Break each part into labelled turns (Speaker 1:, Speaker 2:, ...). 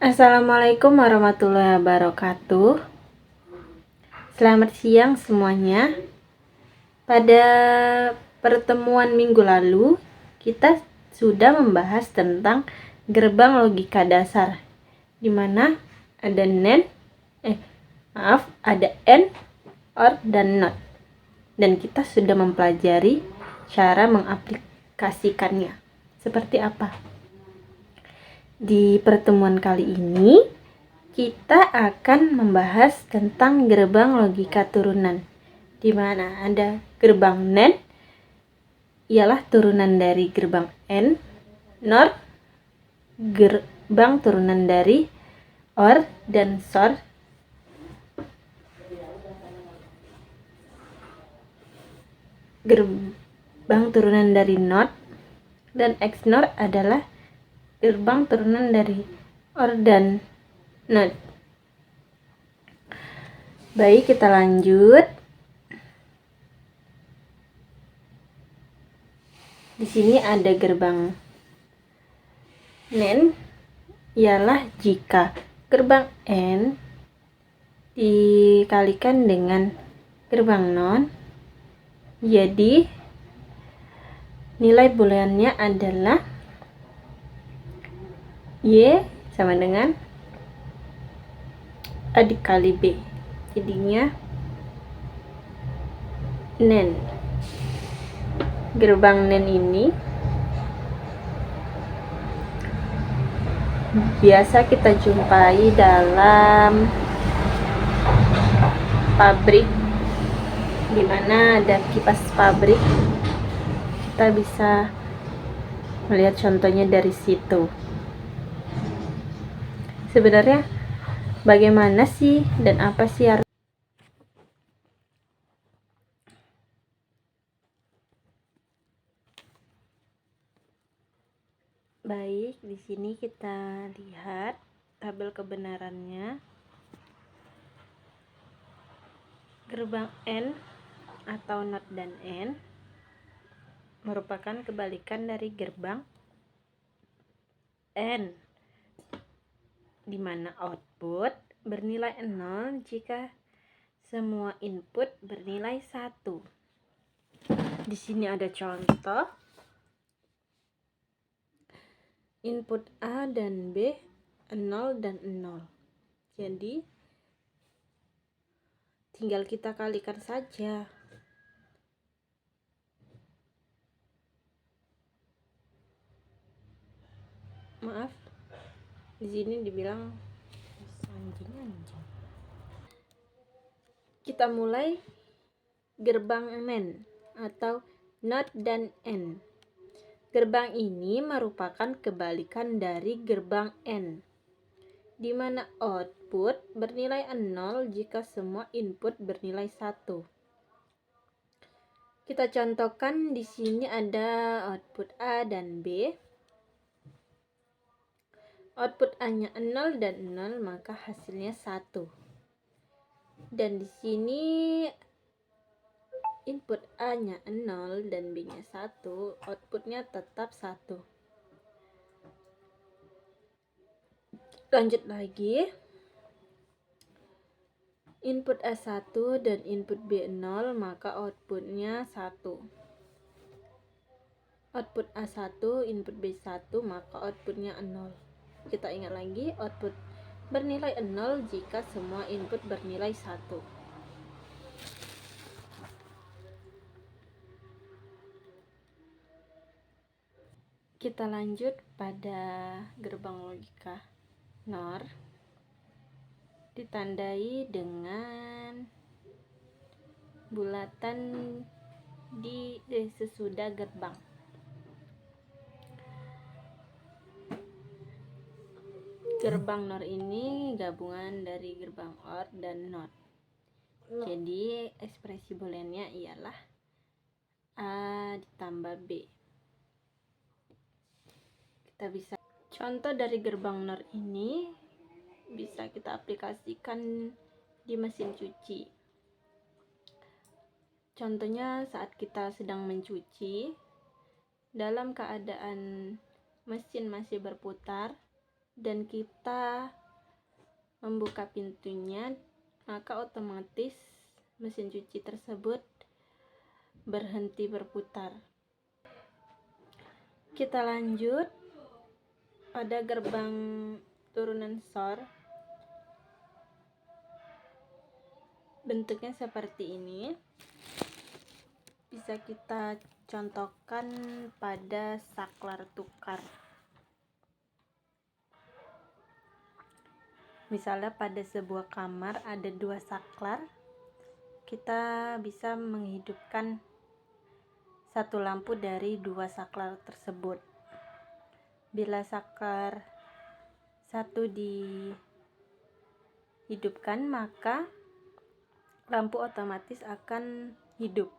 Speaker 1: Assalamualaikum warahmatullahi wabarakatuh. Selamat siang semuanya. Pada pertemuan minggu lalu, kita sudah membahas tentang gerbang logika dasar, di mana ada ada and, or, dan not. Dan kita sudah mempelajari cara mengaplikasikannya. Seperti apa? Di pertemuan kali ini, kita akan membahas tentang gerbang logika turunan, di mana ada gerbang NAND, ialah turunan dari gerbang AND, NOR, gerbang turunan dari OR, dan SOR. Gerbang turunan dari NOT dan XNOR adalah gerbang turunan dari OR dan NOT. Baik, kita lanjut. Di sini ada gerbang NAND, ialah jika gerbang AND dikalikan dengan gerbang NOR, jadi nilai booleannya adalah Y sama dengan A dikali B. Jadinya NAND. Gerbang NAND ini biasa kita jumpai dalam pabrik, di mana ada kipas pabrik. Kita bisa melihat contohnya dari situ. Sebenarnya bagaimana sih dan apa sih arti? Baik, di sini kita lihat tabel kebenarannya. Gerbang AND atau NOT dan AND merupakan kebalikan dari gerbang AND, di mana output bernilai 0 jika semua input bernilai 1. Di sini ada contoh. Input A dan B 0 dan 0. Jadi tinggal kita kalikan saja. Maaf, di sini dibilang anjing. Kita mulai gerbang NAND atau NOT dan AND. Gerbang ini merupakan kebalikan dari gerbang AND, di mana output bernilai 0 jika semua input bernilai 1. Kita contohkan di sini ada output A dan B. Output A-nya 0 dan 0, maka hasilnya 1. Dan di sini input A-nya 0 dan B-nya 1, outputnya tetap 1. Lanjut lagi. Input A1 dan input B0, maka outputnya 1. Output A1, input B1, maka outputnya 0. Kita ingat lagi, output bernilai 0 jika semua input bernilai 1. Kita lanjut pada gerbang logika NOR, ditandai dengan bulatan di sesudah gerbang. Gerbang NOR ini gabungan dari gerbang OR dan NOT. Jadi ekspresi booleannya ialah A ditambah B. Kita bisa contoh dari gerbang NOR ini bisa kita aplikasikan di mesin cuci. Contohnya saat kita sedang mencuci, dalam keadaan mesin masih berputar, dan kita membuka pintunya, maka otomatis mesin cuci tersebut berhenti berputar. Kita lanjut pada gerbang turunan SOR. Bentuknya seperti ini. Bisa kita contohkan pada saklar tukar. Misalnya pada sebuah kamar ada 2 saklar, kita bisa menghidupkan satu lampu dari 2 saklar tersebut. Bila saklar 1 dihidupkan, maka lampu otomatis akan hidup.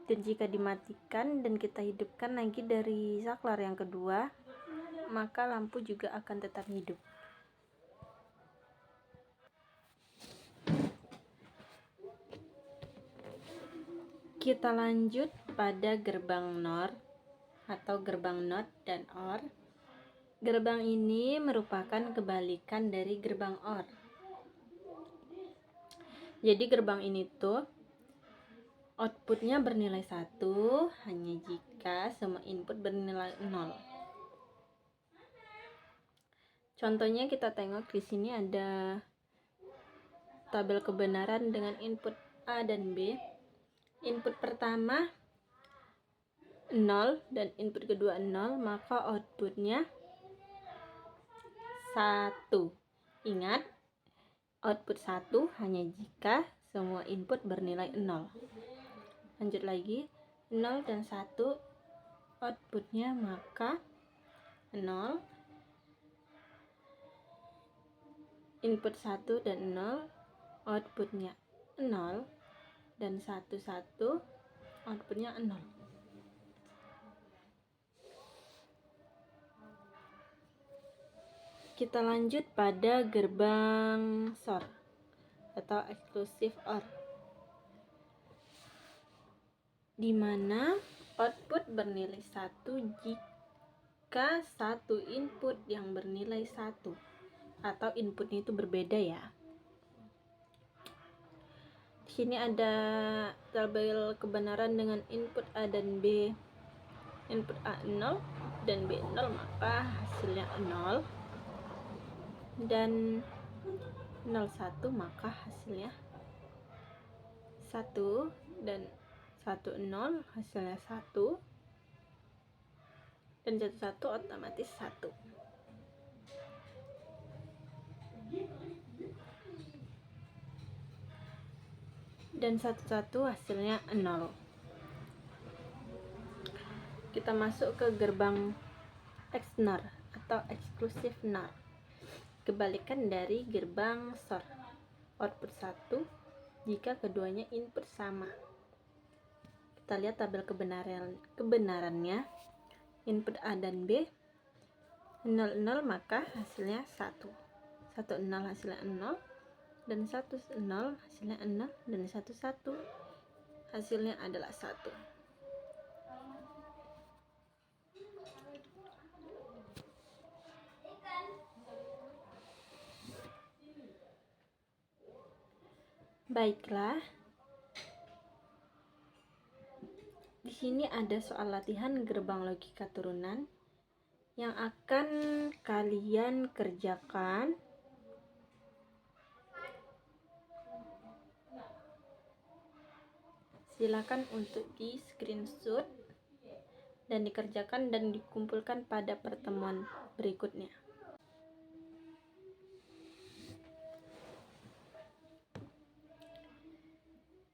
Speaker 1: Dan jika dimatikan dan kita hidupkan lagi dari saklar yang kedua, maka lampu juga akan tetap hidup. Kita lanjut pada gerbang NOR atau gerbang NOT dan OR. Gerbang ini merupakan kebalikan dari gerbang OR. Jadi gerbang ini tuh outputnya bernilai 1 hanya jika semua input bernilai 0. Contohnya kita tengok di sini ada tabel kebenaran dengan input A dan B. Input pertama 0 dan input kedua 0, maka outputnya 1. Ingat, output 1 hanya jika semua input bernilai 0. Lanjut lagi, 0 dan 1 outputnya maka 0. Input 1 dan 0 outputnya 0, dan 1 outputnya 0. Kita lanjut pada gerbang SOR atau exclusive OR, di mana output bernilai 1 jika satu input yang bernilai 1 atau inputnya itu berbeda ya. Di sini ada tabel kebenaran dengan input A dan B. Input A 0 dan B 0, maka hasilnya 0. Dan 01, maka hasilnya 1. Dan 10 hasilnya 1. Dan 11 otomatis 1. Dan 11 hasilnya 0. Kita masuk ke gerbang XNOR atau exclusive NOR, kebalikan dari gerbang SOR. Output 1 jika keduanya input sama. Kita lihat tabel kebenarannya. Input A dan B 0 0, maka hasilnya 1. 1 0 hasilnya 0, dan 1 0 hasilnya 0, dan 1 1 hasilnya adalah 1. Baiklah, di sini ada soal latihan gerbang logika turunan yang akan kalian kerjakan. Silakan untuk di screenshot dan dikerjakan dan dikumpulkan pada pertemuan berikutnya.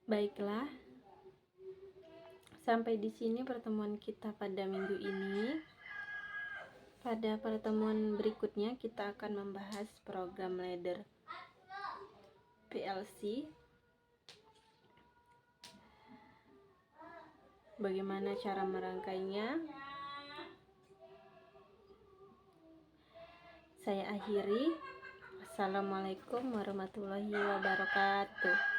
Speaker 1: Baiklah, sampai di sini pertemuan kita pada minggu ini. Pada pertemuan berikutnya kita akan membahas program ladder PLC. Bagaimana cara merangkainya? Saya akhiri. Assalamualaikum warahmatullahi wabarakatuh.